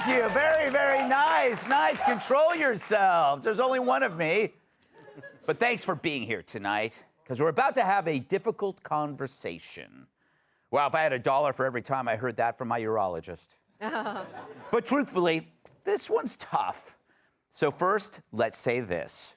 Thank you. Very, very nice. Nice. Control yourselves. There's only one of me. But thanks for being here tonight, because we're about to have a difficult conversation. Well, if I had $1 for every time I heard that from my urologist. But truthfully, this one's tough. So first, let's say this.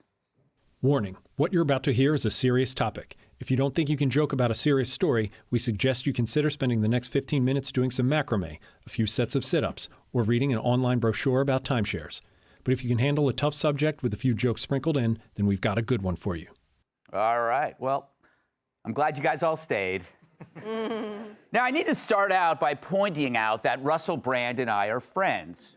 Warning, what you're about to hear is a serious topic. If you don't think you can joke about a serious story, we suggest you consider spending the next 15 minutes doing some macrame, a few sets of sit-ups, or reading an online brochure about timeshares. But if you can handle a tough subject with a few jokes sprinkled in, then we've got a good one for you. All right. Well, I'm glad you guys all stayed. Now, I need to start out by pointing out that Russell Brand and I are friends.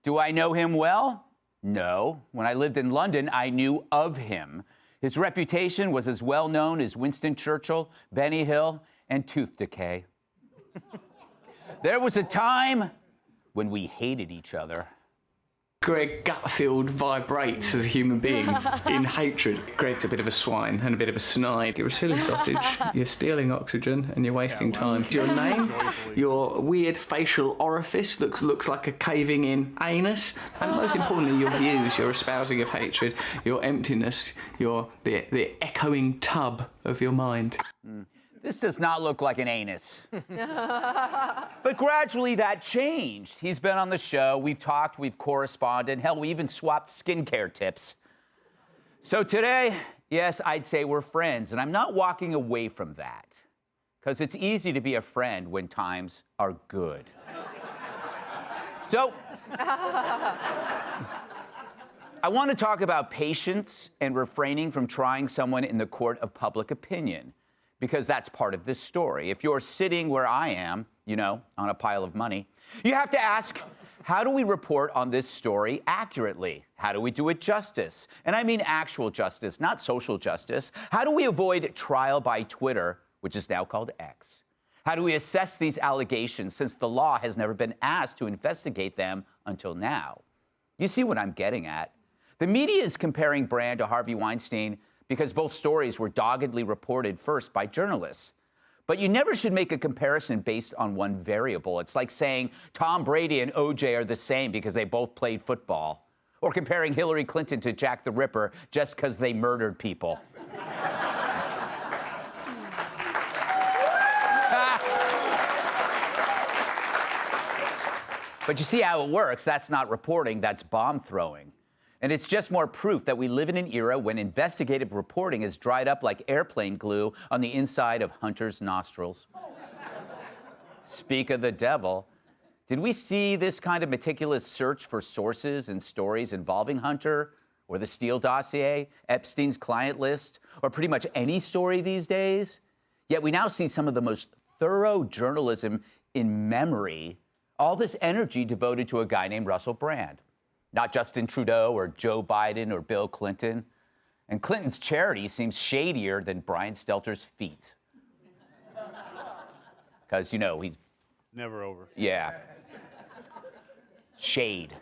Do I know him well? No. When I lived in London, I knew of him. His reputation was as well known as Winston Churchill, Benny Hill, and tooth decay. There was a time when we hated each other. Greg Gutfeld vibrates as a human being in hatred. Greg's a bit of a swine and a bit of a snide. You're a silly sausage. You're stealing oxygen and you're wasting time. Your name, your weird facial orifice looks like a caving in anus. And most importantly, your views, your espousing of hatred, your emptiness, the echoing tub of your mind. This does not look like an anus. But gradually that changed. He's been on the show, we've talked, we've corresponded, hell, we even swapped skincare tips. So today, yes, I'd say we're friends, and I'm not walking away from that, because it's easy to be a friend when times are good. So, I want to talk about patience and refraining from trying someone in the court of public opinion, because that's part of this story. If you're sitting where I am, you know, on a pile of money, you have to ask, how do we report on this story accurately? How do we do it justice? And I mean actual justice, not social justice. How do we avoid trial by Twitter, which is now called X? How do we assess these allegations since the law has never been asked to investigate them until now? You see what I'm getting at? The media is comparing Brand to Harvey Weinstein because both stories were doggedly reported first by journalists. But you never should make a comparison based on one variable. It's like saying Tom Brady and OJ are the same because they both played football, or comparing Hillary Clinton to Jack the Ripper just because they murdered people. But you see how it works. That's not reporting, that's bomb throwing. And it's just more proof that we live in an era when investigative reporting is dried up like airplane glue on the inside of Hunter's nostrils. Speak of the devil. Did we see this kind of meticulous search for sources and stories involving Hunter, or the Steele dossier, Epstein's client list, or pretty much any story these days? Yet we now see some of the most thorough journalism in memory, all this energy devoted to a guy named Russell Brand. Not Justin Trudeau or Joe Biden or Bill Clinton. And Clinton's charity seems shadier than Brian Stelter's feet. Because, you know, he's... Never over. Yeah. Shade.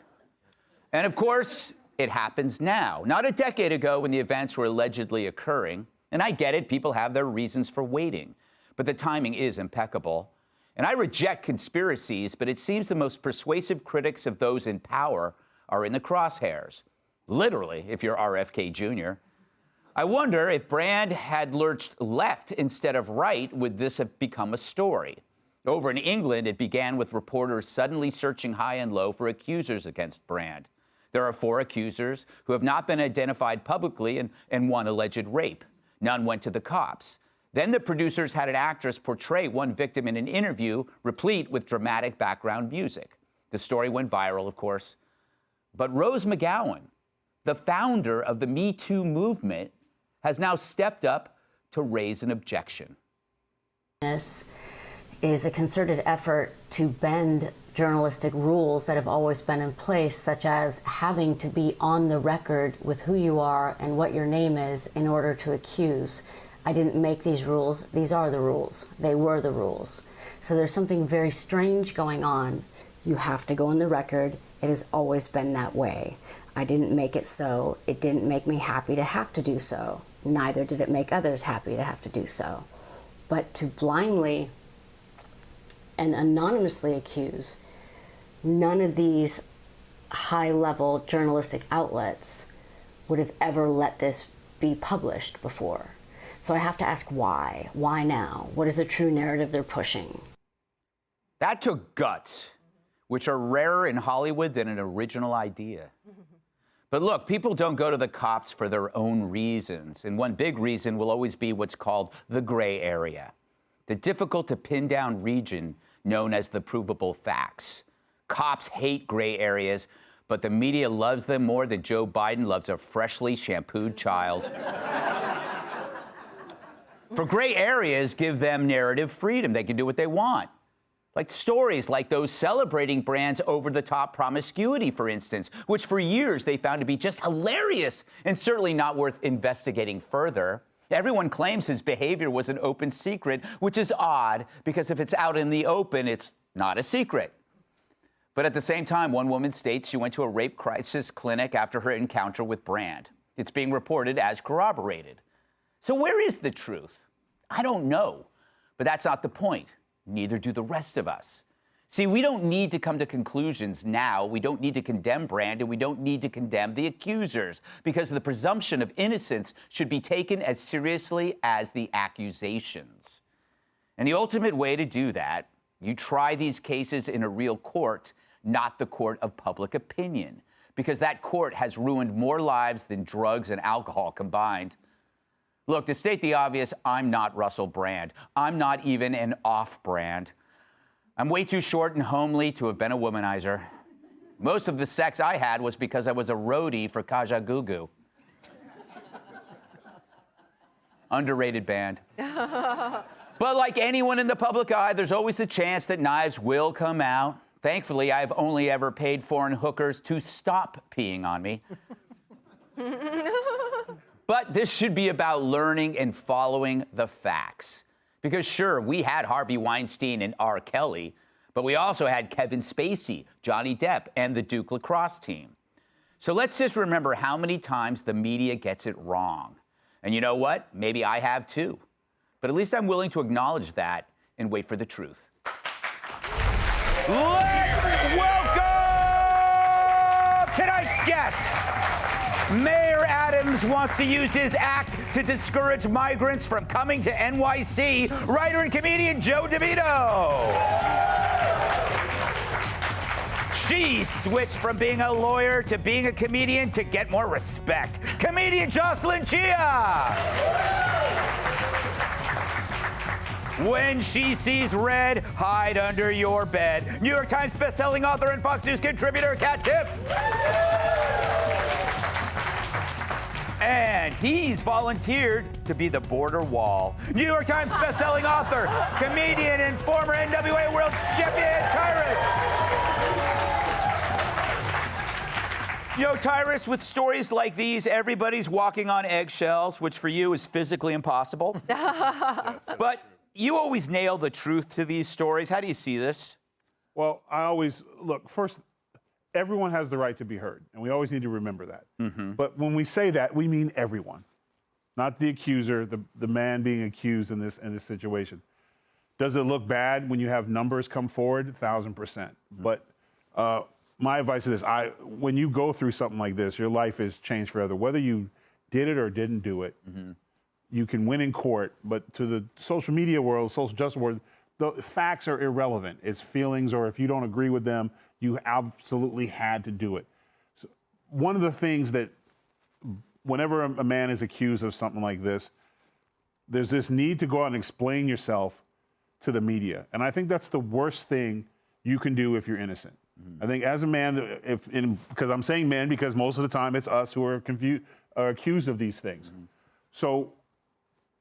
And of course, it happens now. Not a decade ago when the events were allegedly occurring. And I get it, people have their reasons for waiting. But the timing is impeccable. And I reject conspiracies, but it seems the most persuasive critics of those in power are in the crosshairs. Literally, if you're RFK Jr. I wonder if Brand had lurched left instead of right, would this have become a story? Over in England, it began with reporters suddenly searching high and low for accusers against Brand. There are 4 accusers who have not been identified publicly and 1 alleged rape. None went to the cops. Then the producers had an actress portray one victim in an interview replete with dramatic background music. The story went viral, of course. But Rose McGowan, the founder of the Me Too movement, has now stepped up to raise an objection. This is a concerted effort to bend journalistic rules that have always been in place, such as having to be on the record with who you are and what your name is in order to accuse. I didn't make these rules. These are the rules. They were the rules. So there's something very strange going on. You have to go on the record. It has always been that way. I didn't make it so. It didn't make me happy to have to do so. Neither did it make others happy to have to do so. But to blindly and anonymously accuse none of these high-level journalistic outlets would have ever let this be published before. So I have to ask why? Why now? What is the true narrative they're pushing? That took guts, which are rarer in Hollywood than an original idea. But look, people don't go to the cops for their own reasons. And one big reason will always be what's called the gray area, the difficult to pin down region known as the provable facts. Cops hate gray areas, but the media loves them more than Joe Biden loves a freshly shampooed child. For gray areas, give them narrative freedom. They can do what they want. Like stories like those celebrating brands' over-the-top promiscuity, for instance, which for years they found to be just hilarious and certainly not worth investigating further. Everyone claims his behavior was an open secret, which is odd because if it's out in the open, it's not a secret. But at the same time, one woman states she went to a rape crisis clinic after her encounter with Brand. It's being reported as corroborated. So where is the truth? I don't know, but that's not the point. Neither do the rest of us. See, we don't need to come to conclusions now. We don't need to condemn Brand, and we don't need to condemn the accusers, because the presumption of innocence should be taken as seriously as the accusations. And the ultimate way to do that, you try these cases in a real court, not the court of public opinion, because that court has ruined more lives than drugs and alcohol combined. Look, to state the obvious, I'm not Russell Brand. I'm not even an off-brand. I'm way too short and homely to have been a womanizer. Most of the sex I had was because I was a roadie for Kajagoogoo. Underrated band. But like anyone in the public eye, there's always the chance that knives will come out. Thankfully, I've only ever paid foreign hookers to stop peeing on me. But this should be about learning and following the facts. Because sure, we had Harvey Weinstein and R. Kelly, but we also had Kevin Spacey, Johnny Depp, and the Duke lacrosse team. So let's just remember how many times the media gets it wrong. And you know what? Maybe I have too. But at least I'm willing to acknowledge that and wait for the truth. Let's welcome tonight's guests. Mayor Adams wants to use his act to discourage migrants from coming to NYC. Writer and comedian Joe DeVito. She switched from being a lawyer to being a comedian to get more respect. Comedian Jocelyn Chia. When she sees red, hide under your bed. New York Times bestselling author and Fox News contributor Kat Tiff. And he's volunteered to be the border wall. New York Times bestselling author, comedian, and former NWA world champion Tyrus. You know, Tyrus, with stories like these, everybody's walking on eggshells, which for you is physically impossible. But you always nail the truth to these stories. How do you see this? Well, I always, look, first, everyone has the right to be heard, and we always need to remember that. Mm-hmm. But when we say that, we mean everyone, not the accuser, the man being accused in this situation. Does it look bad when you have numbers come forward? 1,000%. Mm-hmm. But my advice is this: when you go through something like this, your life is changed forever. Whether you did it or didn't do it, mm-hmm. you can win in court. But to the social media world, social justice world, the facts are irrelevant. It's feelings, or if you don't agree with them, you absolutely had to do it. So one of the things that whenever a man is accused of something like this, there's this need to go out and explain yourself to the media. And I think that's the worst thing you can do if you're innocent. Mm-hmm. I think as a man, because I'm saying men because most of the time it's us who are accused of these things. Mm-hmm. So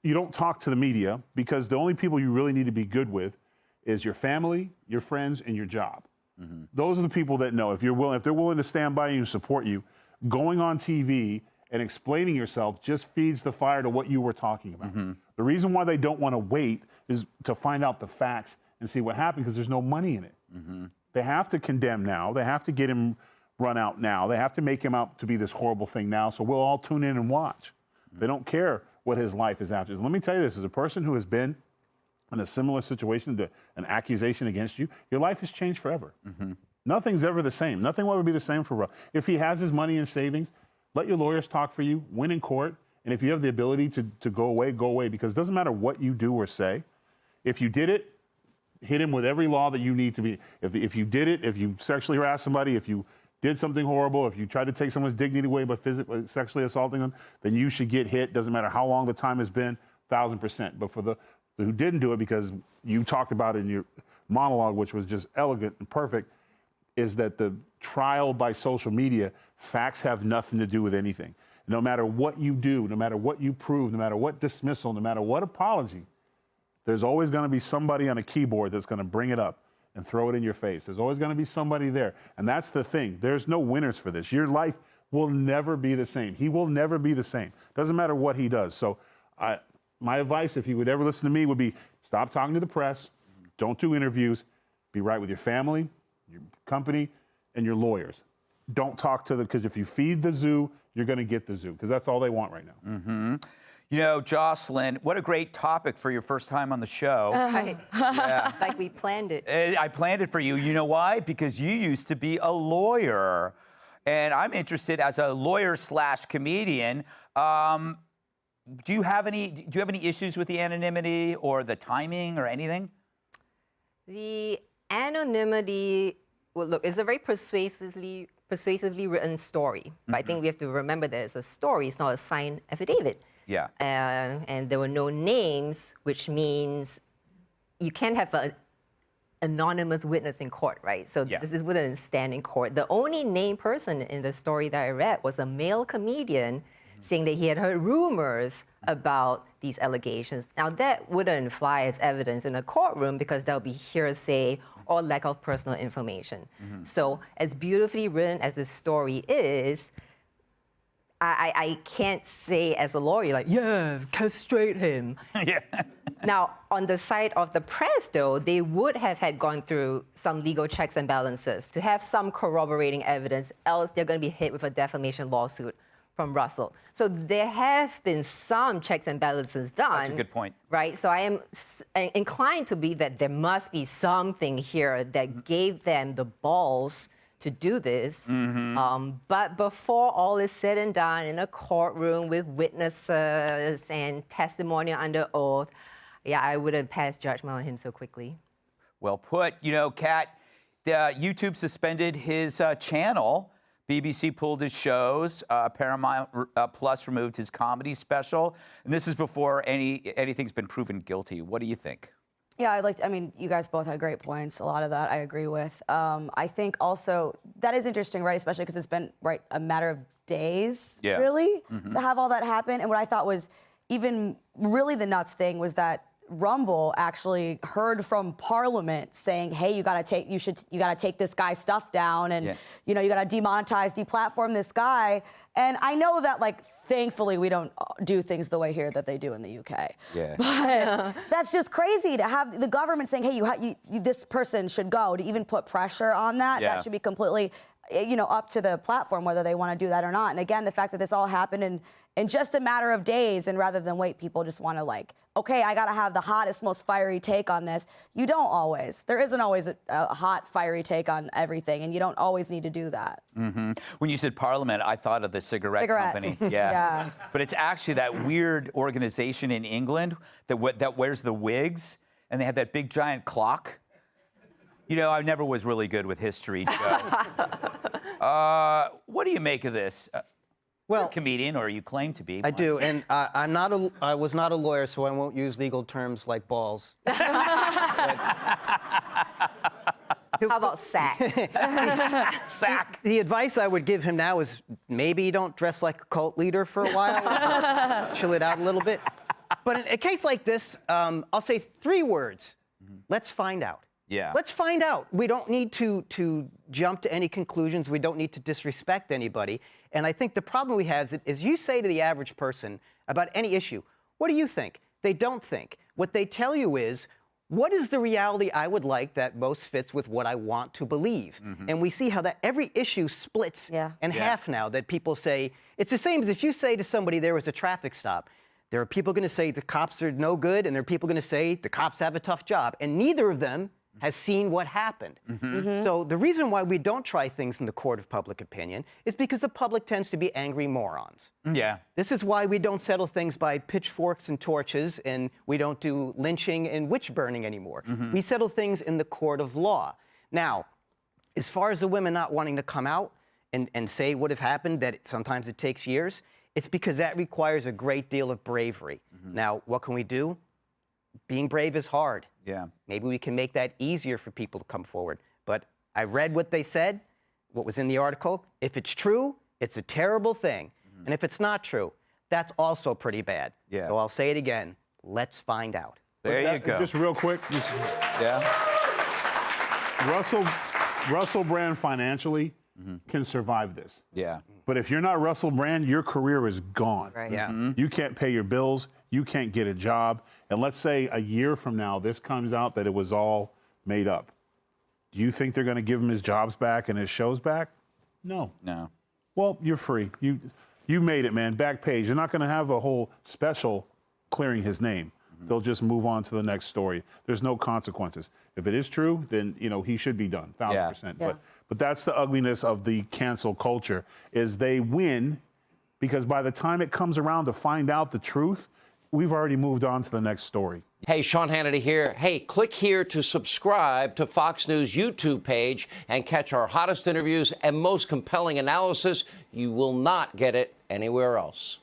you don't talk to the media because the only people you really need to be good with is your family, your friends, and your job. Mm-hmm. Those are the people that know. If they're willing to stand by you and support you, going on TV and explaining yourself just feeds the fire to what you were talking about. Mm-hmm. The reason why they don't want to wait is to find out the facts and see what happened because there's no money in it. Mm-hmm. They have to condemn now. They have to get him run out now. They have to make him out to be this horrible thing now, so we'll all tune in and watch. Mm-hmm. They don't care what his life is after. Let me tell you this, as a person who has been in a similar situation to an accusation against you, your life has changed forever. Mm-hmm. Nothing's ever the same. Nothing will ever be the same for Russell. If he has his money in savings, let your lawyers talk for you, win in court, and if you have the ability to go away, because it doesn't matter what you do or say. If you did it, hit him with every law that you need to be. If you did it, if you sexually harassed somebody, if you did something horrible, if you tried to take someone's dignity away by physically, sexually assaulting them, then you should get hit. Doesn't matter how long the time has been, 1,000%. But for the who didn't do it, because you talked about it in your monologue, which was just elegant and perfect, is that the trial by social media, facts have nothing to do with anything. No matter what you do, no matter what you prove, no matter what dismissal, no matter what apology, there's always going to be somebody on a keyboard that's going to bring it up and throw it in your face. There's always going to be somebody there. And that's the thing. There's no winners for this. Your life will never be the same. He will never be the same. Doesn't matter what he does. So my advice, if he would ever listen to me, would be stop talking to the press. Don't do interviews. Be right with your family, your company, and your lawyers. Don't talk to them, because if you feed the zoo, you're going to get the zoo, because that's all they want right now. Mm-hmm. You know, Jocelyn, what a great topic for your first time on the show. Right. Yeah. Like we planned it. I planned it for you. You know why? Because you used to be a lawyer. And I'm interested, as a lawyer/comedian, do you have any issues with the anonymity or the timing or anything? The anonymity, well, look, it's a very persuasively written story. But I think we have to remember that it's a story, it's not a signed affidavit. Yeah. And there were no names, which means you can't have an anonymous witness in court, right? So Yeah. this wouldn't stand in court. The only named person in the story that I read was a male comedian saying that he had heard rumors about these allegations. Now, that wouldn't fly as evidence in a courtroom, because that would be hearsay or lack of personal information. So as beautifully written as this story is, I can't say as a lawyer, like, yeah, castrate him. Yeah. Now, on the side of the press, though, they would have had gone through some legal checks and balances to have some corroborating evidence, else they're going to be hit with a defamation lawsuit from Russell. So there have been some checks and balances done. That's a good point. Right? So I am inclined to believe that there must be something here that gave them the balls to do this. But before all is said and done, in a courtroom with witnesses and testimony under oath, yeah, I wouldn't pass judgment on him so quickly. Well put. You know, Kat, YouTube suspended his channel. BBC pulled his shows. Paramount Plus removed his comedy special. And this is before anything's been proven guilty. What do you think? Yeah, I mean, you guys both had great points. A lot of that I agree with. I think also that is interesting, right? Especially because it's been, right, a matter of days, really, to have all that happen. And what I thought was even really the nuts thing was that Rumble actually heard from Parliament saying, "Hey, you gotta take this guy's stuff down, and you know, you gotta demonetize, deplatform this guy." And I know that, like, thankfully we don't do things the way here that they do in the UK. Yeah. But that's just crazy to have the government saying, "Hey, this person should go." To even put pressure on that, that should be completely, you know, up to the platform whether they want to do that or not. And again, the fact that this all happened in just a matter of days, and rather than wait, people just want to, like, okay, I got to have the hottest, most fiery take on this. You don't always. There isn't always a hot, fiery take on everything, and you don't always need to do that. When you said Parliament, I thought of the cigarette company. Yeah. But it's actually that weird organization in England that wears the wigs, and they have that big giant clock. You know, I never was really good with history, Joe. What do you make of this? Well, you're a comedian, or you claim to be. I do, and I was not a lawyer, so I won't use legal terms like balls. How about sack? Sack. The advice I would give him now is maybe don't dress like a cult leader for a while. Chill it out a little bit. But in a case like this, I'll say 3 words. Let's find out. Yeah. Let's find out. We don't need to jump to any conclusions. We don't need to disrespect anybody. And I think the problem we have is you say to the average person about any issue, what do you think? They don't think. What they tell you is, what is the reality I would like that most fits with what I want to believe? And we see how that every issue splits in half now, that people say, it's the same as if you say to somebody there was a traffic stop. There are people going to say the cops are no good, and there are people going to say the cops have a tough job. And neither of them has seen what happened. So the reason why we don't try things in the court of public opinion is because the public tends to be angry morons. Yeah. This is why we don't settle things by pitchforks and torches, and we don't do lynching and witch burning anymore. We settle things in the court of law. Now, as far as the women not wanting to come out and say what have happened, that sometimes it takes years, it's because that requires a great deal of bravery. Now, what can we do? Being brave is hard. Yeah. Maybe we can make that easier for people to come forward. But I read what they said, what was in the article. If it's true, it's a terrible thing. And if it's not true, that's also pretty bad. Yeah. So I'll say it again. Let's find out. There you go. Just real quick. Yeah. Russell Brand financially can survive this. Yeah. But if you're not Russell Brand, your career is gone. Right. Yeah. You can't pay your bills. You can't get a job. And let's say a year from now, this comes out that it was all made up. Do you think they're going to give him his jobs back and his shows back? No. No. Well, you're free. You made it, man. Back page. You're not going to have a whole special clearing his name. They'll just move on to the next story. There's no consequences. If it is true, then he should be done, 1,000%. Yeah. But that's the ugliness of the cancel culture, is they win because by the time it comes around to find out the truth, we've already moved on to the next story. Hey, Sean Hannity here. Hey, click here to subscribe to Fox News YouTube page and catch our hottest interviews and most compelling analysis. You will not get it anywhere else.